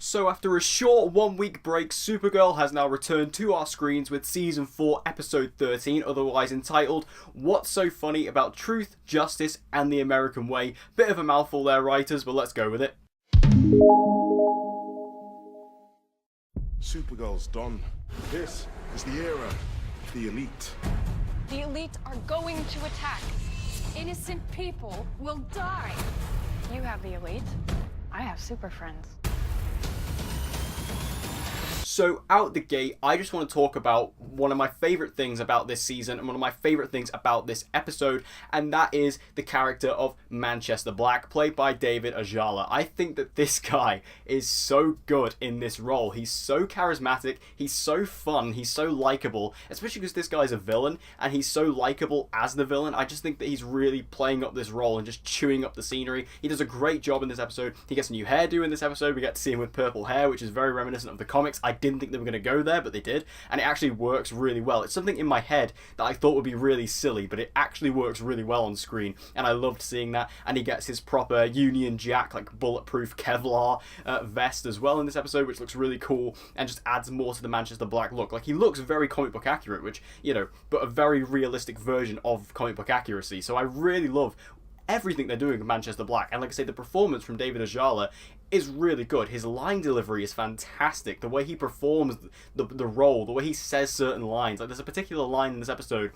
So after a short 1 week break, Supergirl has now returned to our screens with Season 4, Episode 13, otherwise entitled What's So Funny About Truth, Justice and the American Way. Bit of a mouthful there, writers, but let's go with it. Supergirl's done. This is the era of the elite. The elite are going to attack. Innocent people will die. You have the elite. I have super friends. So out the gate, I just want to talk about one of my favourite things about this season and one of my favourite things about this episode, and that is the character of Manchester Black, played by David Ajala. I think that this guy is so good in this role. He's so charismatic, he's so fun, he's so likeable, especially because this guy's a villain, and he's so likeable as the villain. I just think that he's really playing up this role and just chewing up the scenery. He does a great job in this episode. He gets a new hairdo in this episode. We get to see him with purple hair, which is very reminiscent of the comics. I didn't think they were going to go there, but they did, and it actually works really well. It's something in my head that I thought would be really silly, but it actually works really well on screen, and I loved seeing that. And he gets his proper Union Jack, like bulletproof Kevlar vest as well in this episode, which looks really cool and just adds more to the Manchester Black look. Like, he looks very comic book accurate, which, you know, but a very realistic version of comic book accuracy. So I really love everything they're doing with Manchester Black, and like I say, the performance from David Ajala is really good. His line delivery is fantastic. The way he performs the role, the way he says certain lines. Like, there's a particular line in this episode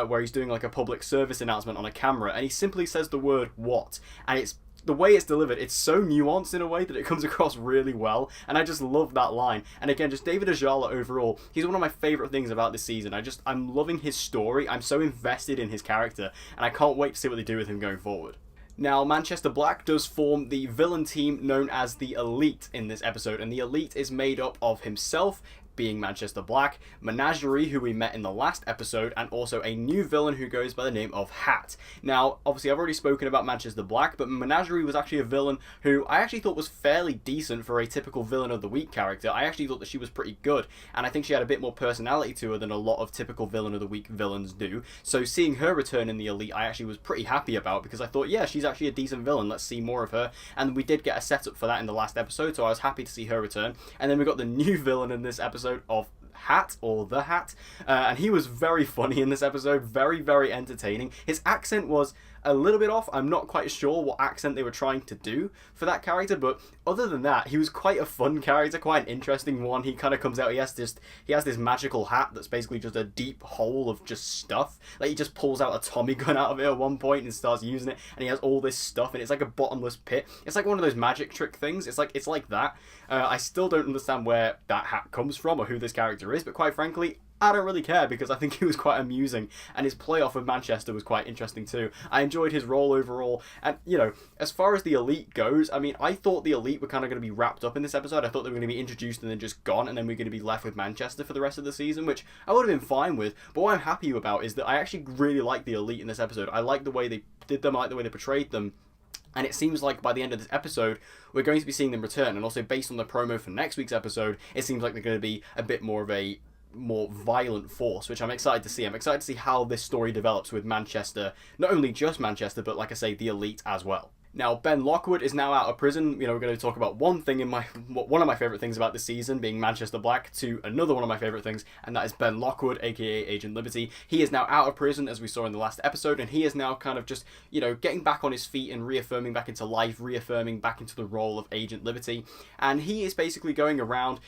where he's doing like a public service announcement on a camera, and he simply says the word "what," and it's the way it's delivered, it's so nuanced in a way that it comes across really well, and I just love that line. And again, just David Ajala overall, he's one of my favourite things about this season. I'm loving his story, I'm so invested in his character, and I can't wait to see what they do with him going forward. Now, Manchester Black does form the villain team known as the Elite in this episode, and the Elite is made up of himself, being Manchester Black, Menagerie, who we met in the last episode, and also a new villain who goes by the name of Hat. Now, obviously I've already spoken about Manchester Black, but Menagerie was actually a villain who I actually thought was fairly decent for a typical villain of the week character. I actually thought that she was pretty good, and I think she had a bit more personality to her than a lot of typical villain of the week villains do. So seeing her return in the Elite, I actually was pretty happy about, because I thought, yeah, she's actually a decent villain, let's see more of her. And we did get a setup for that in the last episode, so I was happy to see her return. And then we got the new villain in this episode of Hat, or the Hat, and he was very funny in this episode, very, very entertaining. His accent was a little bit off. I'm not quite sure what accent they were trying to do for that character, but other than that, he was quite a fun character, quite an interesting one. He kind of comes out, he has this magical hat that's basically just a deep hole of just stuff. Like, he just pulls out a Tommy gun out of it at one point and starts using it, and he has all this stuff, and it's like a bottomless pit. It's like one of those magic trick things. It's like that. I still don't understand where that hat comes from or who this character is, but quite frankly, I don't really care, because I think he was quite amusing, and his playoff with Manchester was quite interesting too. I enjoyed his role overall, and, you know, as far as the Elite goes, I mean, I thought the Elite were kind of going to be wrapped up in this episode. I thought they were going to be introduced and then just gone, and then we're going to be left with Manchester for the rest of the season, which I would have been fine with. But what I'm happy about is that I actually really like the Elite in this episode. I like the way they did them, I like the way they portrayed them. And it seems like by the end of this episode, we're going to be seeing them return. And also, based on the promo for next week's episode, it seems like they're going to be a bit more of a more violent force, which I'm excited to see. I'm excited to see how this story develops with Manchester, not only just Manchester, but like I say, the Elite as well. Now, Ben Lockwood is now out of prison. You know, we're going to talk about one of my favourite things about this season, being Manchester Black, to another one of my favourite things, and that is Ben Lockwood, aka Agent Liberty. He is now out of prison, as we saw in the last episode, and he is now kind of just, you know, getting back on his feet and reaffirming back into life, reaffirming back into the role of Agent Liberty. And he is basically going around,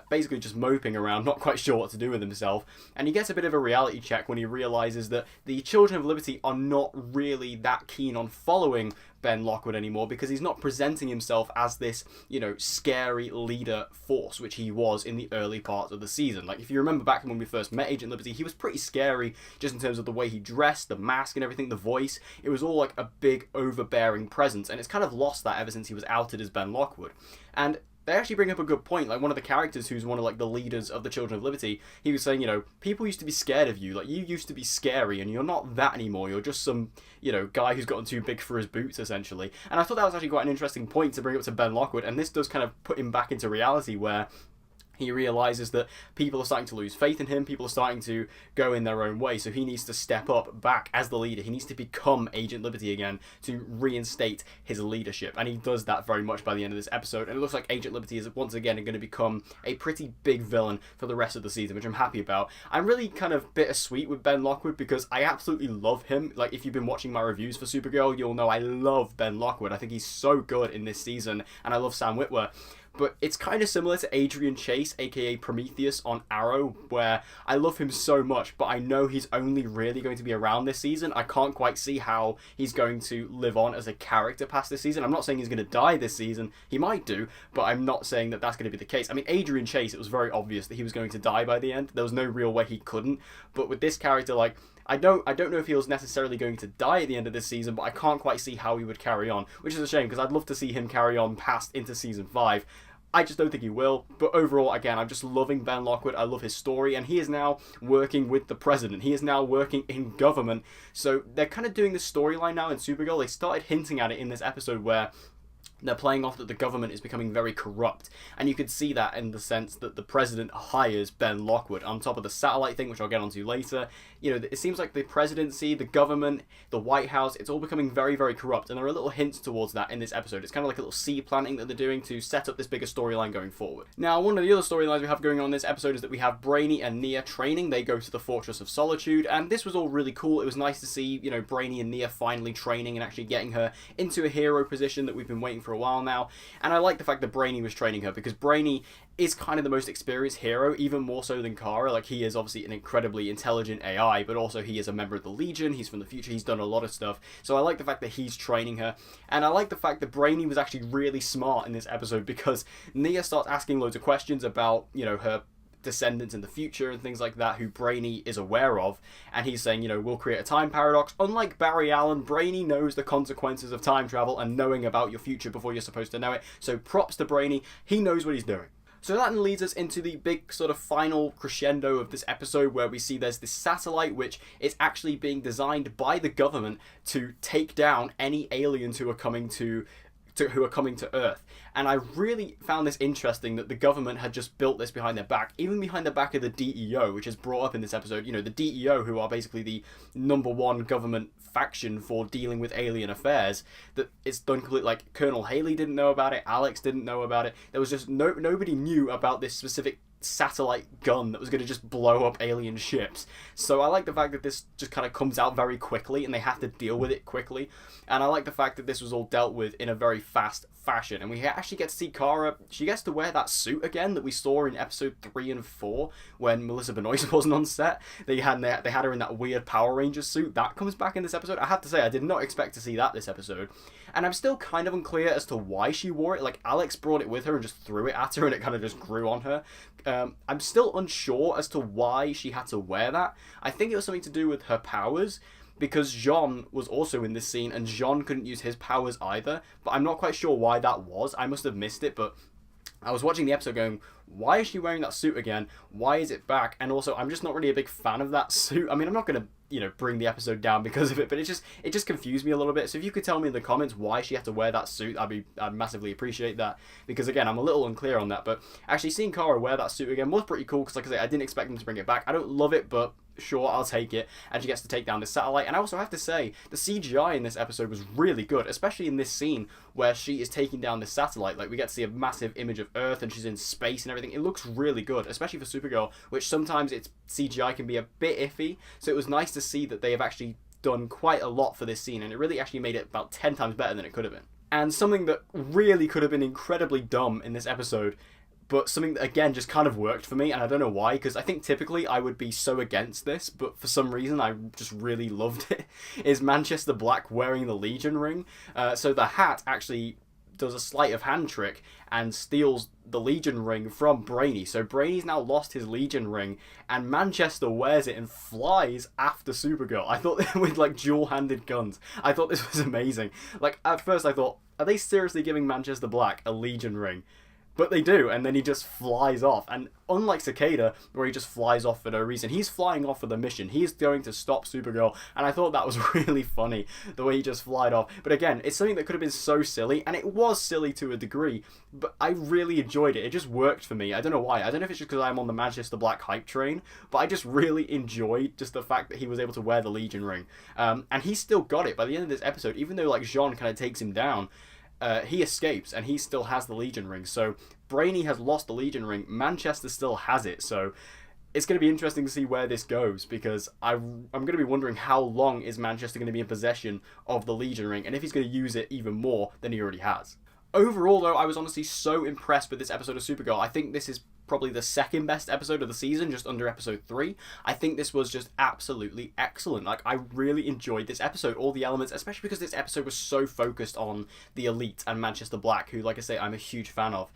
basically just moping around, not quite sure what to do with himself. And he gets a bit of a reality check when he realises that the Children of Liberty are not really that keen on following Ben Lockwood anymore, because he's not presenting himself as this, you know, scary leader force, which he was in the early part of the season. Like, if you remember back when we first met Agent Liberty, he was pretty scary just in terms of the way he dressed, the mask and everything, the voice. It was all like a big overbearing presence, and it's kind of lost that ever since he was outed as Ben Lockwood. And they actually bring up a good point. Like, one of the characters who's one of like the leaders of the Children of Liberty, he was saying, you know, people used to be scared of you. Like, you used to be scary, and you're not that anymore. You're just some, you know, guy who's gotten too big for his boots, essentially. And I thought that was actually quite an interesting point to bring up to Ben Lockwood, and this does kind of put him back into reality, where He realizes that people are starting to lose faith in him, people are starting to go in their own way, so he needs to step up back as the leader. He needs to become Agent Liberty again to reinstate his leadership, and he does that very much by the end of this episode, and it looks like Agent Liberty is once again going to become a pretty big villain for the rest of the season, which I'm happy about. I'm really kind of bittersweet with Ben Lockwood because I absolutely love him. Like, if you've been watching my reviews for Supergirl, you'll know I love Ben Lockwood. I think he's so good in this season, and I love Sam Witwer. But it's kind of similar to Adrian Chase, aka Prometheus on Arrow, where I love him so much, but I know he's only really going to be around this season. I can't quite see how he's going to live on as a character past this season. I'm not saying he's going to die this season. He might do, but I'm not saying that that's going to be the case. I mean, Adrian Chase, it was very obvious that he was going to die by the end. There was no real way he couldn't. But with this character, like, I don't know if he was necessarily going to die at the end of this season, but I can't quite see how he would carry on, which is a shame because I'd love to see him carry on past into season 5. I just don't think he will, but overall, again, I'm just loving Ben Lockwood. I love his story, and he is now working with the president. He is now working in government, so they're kind of doing this storyline now in Supergirl. They started hinting at it in this episode where they're playing off that the government is becoming very corrupt, and you could see that in the sense that the president hires Ben Lockwood on top of the satellite thing, which I'll get onto later. You know, it seems like the presidency, the government, the White House, it's all becoming very, very corrupt, and there are little hints towards that in this episode. It's kind of like a little seed planting that they're doing to set up this bigger storyline going forward. Now, one of the other storylines we have going on in this episode is that we have Brainy and Nia training. They go to the Fortress of Solitude, and this was all really cool. It was nice to see, you know, Brainy and Nia finally training and actually getting her into a hero position that we've been waiting for a while now. And I like the fact that Brainy was training her, because Brainy is kind of the most experienced hero, even more so than Kara. Like, he is obviously an incredibly intelligent AI, but also he is a member of the Legion, he's from the future, he's done a lot of stuff. So I like the fact that he's training her, and I like the fact that Brainy was actually really smart in this episode, because Nia starts asking loads of questions about, you know, her descendants in the future and things like that, who Brainy is aware of, and he's saying, you know, we'll create a time paradox. Unlike Barry Allen, Brainy knows the consequences of time travel and knowing about your future before you're supposed to know it, so props to Brainy, he knows what he's doing. So that then leads us into the big sort of final crescendo of this episode, where we see there's this satellite which is actually being designed by the government to take down any aliens who are coming to Earth. And I really found this interesting that the government had just built this behind their back, even behind the back of the DEO, which is brought up in this episode. You know, the DEO, who are basically the #1 government faction for dealing with alien affairs, that it's done completely. Like, Colonel Haley didn't know about it, Alex didn't know about it. There was just nobody knew about this specific satellite gun that was going to just blow up alien ships. So I like the fact that this just kind of comes out very quickly and they have to deal with it quickly, and I like the fact that this was all dealt with in a very fast fashion. And we actually get to see Kara, she gets to wear that suit again that we saw in episode 3 and 4 when Melissa Benoist wasn't on set. They had her in that weird Power Rangers suit. That comes back in this episode. I have to say, I did not expect to see that this episode, and I'm still kind of unclear as to why she wore it. Like, Alex brought it with her and just threw it at her and it kind of just grew on her. I'm still unsure as to why she had to wear that. I think it was something to do with her powers, because Jean was also in this scene and Jean couldn't use his powers either, but I'm not quite sure why that was. I must have missed it, but I was watching the episode going, why is she wearing that suit again? Why is it back? And also, I'm just not really a big fan of that suit. I mean, I'm not going to, you know, bring the episode down because of it, but it just confused me a little bit. So if you could tell me in the comments why she had to wear that suit, I'd massively appreciate that, because again, I'm a little unclear on that. But actually seeing Kara wear that suit again was pretty cool, because like I say, I didn't expect them to bring it back. I don't love it, but sure, I'll take it. And she gets to take down this satellite. And I also have to say, the CGI in this episode was really good, especially in this scene where she is taking down this satellite. Like, we get to see a massive image of Earth and she's in space and everything. It looks really good, especially for Supergirl, which sometimes its CGI can be a bit iffy. So it was nice to see that they have actually done quite a lot for this scene, and it really actually made it about 10 times better than it could have been. And something that really could have been incredibly dumb in this episode, but something that, again, just kind of worked for me, and I don't know why, because I think typically I would be so against this, but for some reason I just really loved it, is Manchester Black wearing the Legion ring. So the hat actually does a sleight of hand trick and steals the Legion ring from Brainy. So Brainy's now lost his Legion ring, and Manchester wears it and flies after Supergirl. I thought, with like dual-handed guns, I thought this was amazing. Like, at first I thought, are they seriously giving Manchester Black a Legion ring? But they do, and then he just flies off. And unlike Cicada, where he just flies off for no reason, he's flying off for the mission. He's going to stop Supergirl, and I thought that was really funny, the way he just flied off. But again, it's something that could have been so silly, and it was silly to a degree, but I really enjoyed it. It just worked for me. I don't know why. I don't know if it's just because I'm on the Manchester Black hype train, but I just really enjoyed just the fact that he was able to wear the Legion ring. And he still got it by the end of this episode, even though like Jean kind of takes him down. He escapes, and he still has the Legion ring. So Brainy has lost the Legion ring. Manchester still has it. So it's going to be interesting to see where this goes, because I'm going to be wondering how long is Manchester going to be in possession of the Legion ring, and if he's going to use it even more than he already has. Overall, though, I was honestly so impressed with this episode of Supergirl. I think this is probably the second best episode of the season, just under episode 3. I think this was just absolutely excellent. Like, I really enjoyed this episode, all the elements, especially because this episode was so focused on the Elite and Manchester Black, who, like I say, I'm a huge fan of.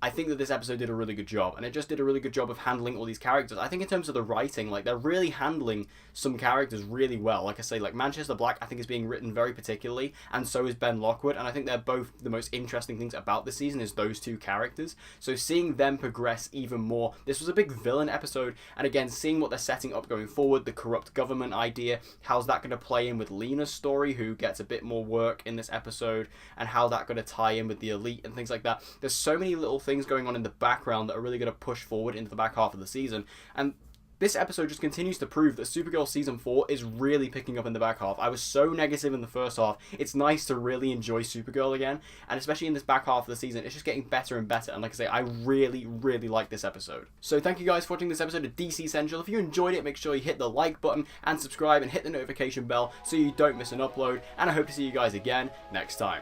I think that this episode did a really good job, and it just did a really good job of handling all these characters. I think in terms of the writing, like, they're really handling some characters really well. Like I say, like, Manchester Black, I think, is being written very particularly, and so is Ben Lockwood, and I think they're both the most interesting things about this season is those two characters. So seeing them progress even more, this was a big villain episode, and again, seeing what they're setting up going forward, the corrupt government idea, how's that going to play in with Lena's story, who gets a bit more work in this episode, and how that's going to tie in with the Elite and things like that. There's so many little things going on in the background that are really going to push forward into the back half of the season, and this episode just continues to prove that Supergirl Season 4 is really picking up in the back half. I was so negative in the first half. It's nice to really enjoy Supergirl again, and especially in this back half of the season, it's just getting better and better, and like I say, I really, really like this episode. So thank you guys for watching this episode of DC Central. If you enjoyed it, make sure you hit the like button and subscribe and hit the notification bell so you don't miss an upload, and I hope to see you guys again next time.